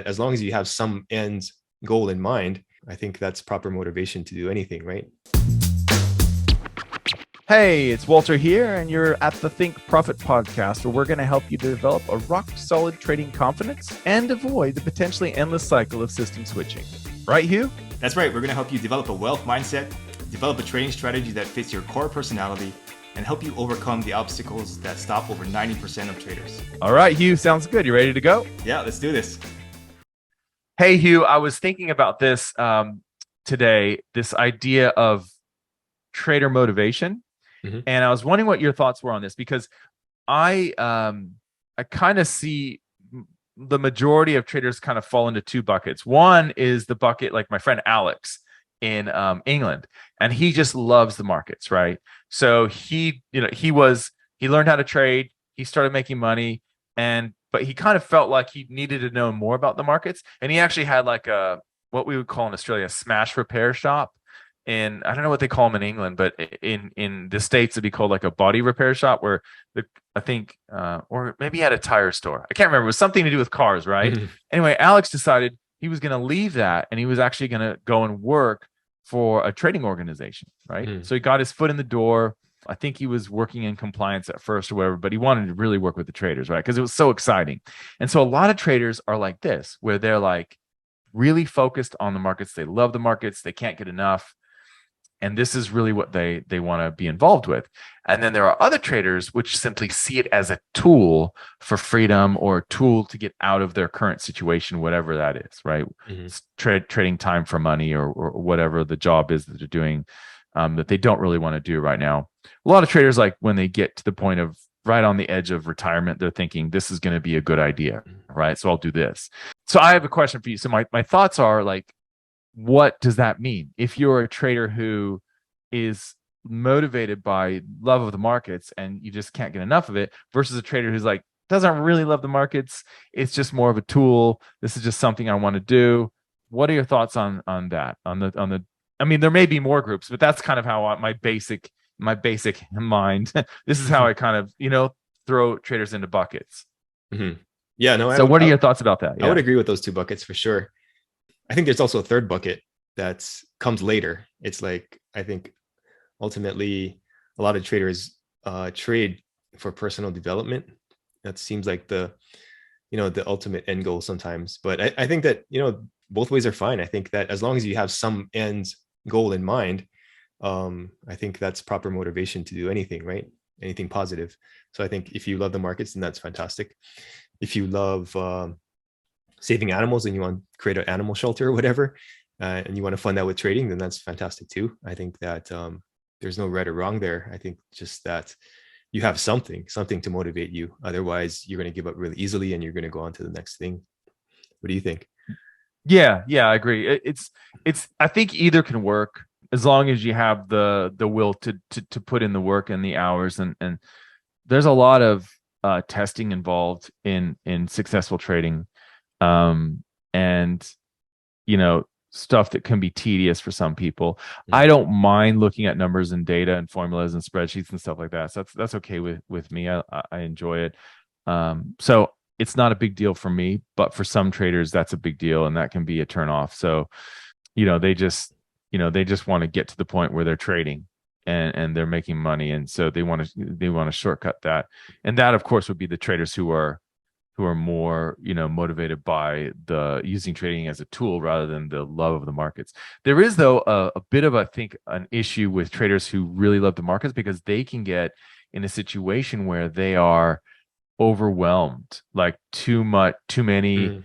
As long as you have some end goal in mind, I think that's proper motivation to do anything, right? Hey, it's Walter here, and you're at the Think Profit podcast, where we're going to help you develop a rock solid trading confidence and avoid the potentially endless cycle of system switching. Right, Hugh? That's right. We're going to help you develop a wealth mindset, develop a trading strategy that fits your core personality, and help you overcome the obstacles that stop over 90% of traders. All right, Hugh, sounds good. You ready to go? Yeah, let's do this. Hey, Hugh, I was thinking about this today, this idea of trader motivation. Mm-hmm. And I was wondering what your thoughts were on this, because I kind of see the majority of traders kind of fall into two buckets. One is the bucket like my friend Alex in England, and he just loves the markets, right? So he learned how to trade, he started making money, but he kind of felt like he needed to know more about the markets, and he actually had like a what we would call in Australia a smash repair shop. And I don't know what they call them in England, but in the States it'd be called like a body repair shop, where I think or maybe he had a tire store. I can't remember. It was something to do with cars, right? Mm-hmm. Anyway, Alex decided he was going to leave that, and he was actually going to go and work for a trading organization, right? Mm-hmm. So he got his foot in the door. I think he was working in compliance at first or whatever, but he wanted to really work with the traders, right? Because it was so exciting. And so a lot of traders are like this, where they're like really focused on the markets. They love the markets. They can't get enough. And this is really what they want to be involved with. And then there are other traders which simply see it as a tool for freedom, or a tool to get out of their current situation, whatever that is, right? Mm-hmm. It's trading time for money, or whatever the job is that they're doing that they don't really want to do right now. A lot of traders, like when they get to the point of right on the edge of retirement, they're thinking this is going to be a good idea, right? So I'll do this. So I have a question for you. So my thoughts are like, what does that mean if you're a trader who is motivated by love of the markets and you just can't get enough of it, versus a trader who's like doesn't really love the markets, it's just more of a tool, this is just something I want to do? What are your thoughts on that, on the I mean, there may be more groups, but that's kind of how my basic mind this is how I kind of throw traders into buckets. Mm-hmm. Yeah, no. So what are your thoughts about that? I would agree with those two buckets for sure. I think there's also a third bucket that comes later. It's like, I think ultimately a lot of traders trade for personal development. That seems like the ultimate end goal sometimes. But I think that, both ways are fine. I think that as long as you have some end goal in mind, I think that's proper motivation to do anything, right? Anything positive. So I think if you love the markets, then that's fantastic. If you love saving animals and you want to create an animal shelter or whatever, and you want to fund that with trading, then that's fantastic too. I think that there's no right or wrong there. I think just that you have something to motivate you. Otherwise, you're going to give up really easily and you're going to go on to the next thing. What do you think? Yeah, I agree. It's I think either can work, as long as you have the will to put in the work and the hours, and there's a lot of testing involved in successful trading. And stuff that can be tedious for some people. I don't mind looking at numbers and data and formulas and spreadsheets and stuff like that. So that's okay with me. I enjoy it. So it's not a big deal for me, but for some traders that's a big deal, and that can be a turnoff. So they just want to get to the point where they're trading and they're making money, and so they want to shortcut that. And that, of course, would be the traders who are more motivated by the using trading as a tool rather than the love of the markets. There is, though, a bit of, I think, an issue with traders who really love the markets, because they can get in a situation where they are overwhelmed, like too many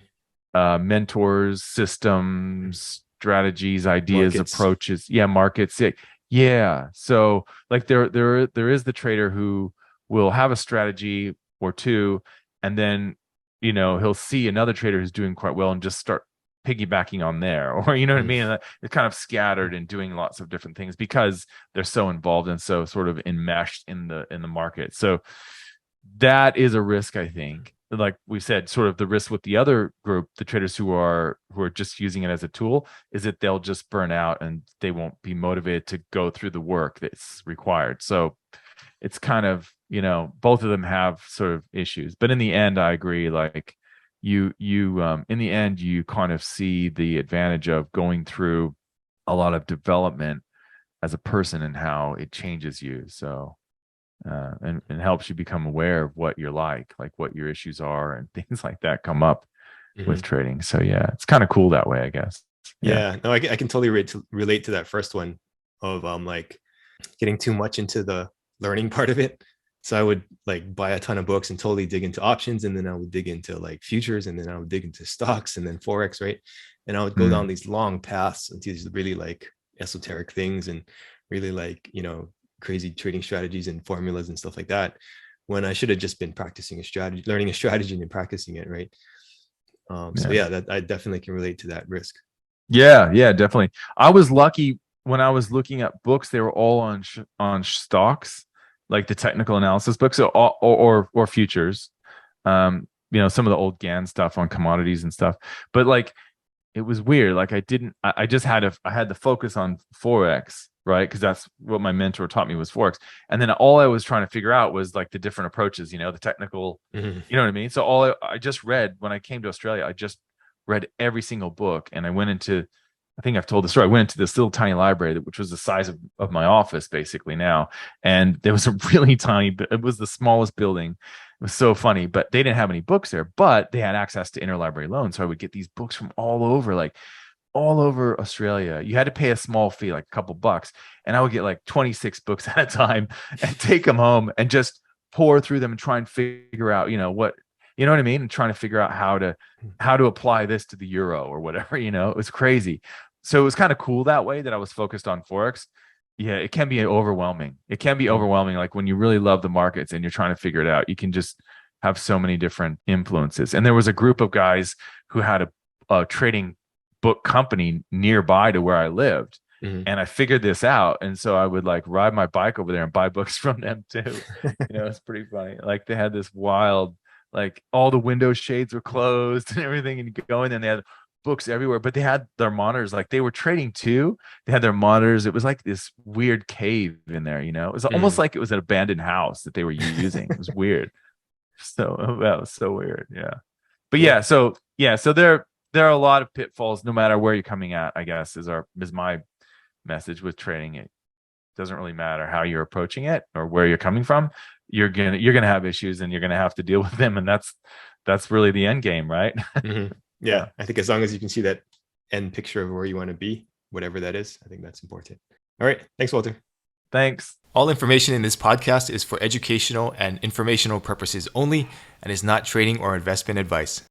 mentors, systems, strategies, ideas, Markets. approaches. Markets. Yeah. So like there is the trader who will have a strategy or two, and then he'll see another trader who's doing quite well and just start piggybacking on there, or what I mean? They're kind of scattered and doing lots of different things because they're so involved and so sort of enmeshed in the market. So that is a risk, I think. Like we said, sort of the risk with the other group, the traders who are just using it as a tool, is that they'll just burn out and they won't be motivated to go through the work that's required. So it's kind of, both of them have sort of issues. But in the end, I agree, like, you in the end you kind of see the advantage of going through a lot of development as a person and how it changes you. So and helps you become aware of what you're like what your issues are and things like that come up with trading. So yeah, it's kind of cool that way, I guess. Yeah, no, I can totally relate to that first one of like getting too much into the learning part of it. So I would like buy a ton of books and totally dig into options, and then I would dig into like futures, and then I would dig into stocks, and then forex, right? And I would go down these long paths into these really like esoteric things and really like, you know, crazy trading strategies and formulas and stuff like that, when I should have just been practicing a strategy, learning a strategy and practicing it, right? So yeah, that I definitely can relate to that risk. Yeah, definitely. I was lucky when I was looking at books; they were all on stocks, like the technical analysis books, so or futures. You know, some of the old GAN stuff on commodities and stuff. But like, it was weird. Like, I just had I had the focus on forex, right? Because that's what my mentor taught me was forex, and then all I was trying to figure out was like the different approaches. You know, the technical. You know what I mean? So I just read when I came to Australia, I just read every single book, and I went into, I think I've told the story, I went into this little tiny library which was the size of my office basically now, and there was a really tiny, it was the smallest building. It was so funny, but they didn't have any books there, but they had access to interlibrary loans, so I would get these books from all over Australia. You had to pay a small fee, like a couple bucks, and I would get like 26 books at a time and take them home and just pour through them and try and figure out, you know what I mean? And trying to figure out how to apply this to the euro or whatever, you know, it was crazy. So it was kind of cool that way that I was focused on forex. Yeah, it can be overwhelming. It can be overwhelming. Like when you really love the markets and you're trying to figure it out, you can just have so many different influences. And there was a group of guys who had a trading book company nearby to where I lived. And I figured this out. And so I would like ride my bike over there and buy books from them too. You know, it's pretty funny. Like they had this wild, like all the window shades were closed and everything, and you could go in and they had books everywhere, but they had their monitors, like they were trading too. They had their monitors. It was like this weird cave in there, you know, it was almost like it was an abandoned house that they were using. It was weird. So that was so weird. Yeah. But so there are a lot of pitfalls no matter where you're coming at, I guess, is my message with trading. It doesn't really matter how you're approaching it or where you're coming from. You're gonna have issues and you're gonna have to deal with them, and that's really the end game, right? Yeah, I think as long as you can see that end picture of where you want to be, whatever that is, I think that's important. All right, thanks, Walter. Thanks. All information in this podcast is for educational and informational purposes only and is not trading or investment advice.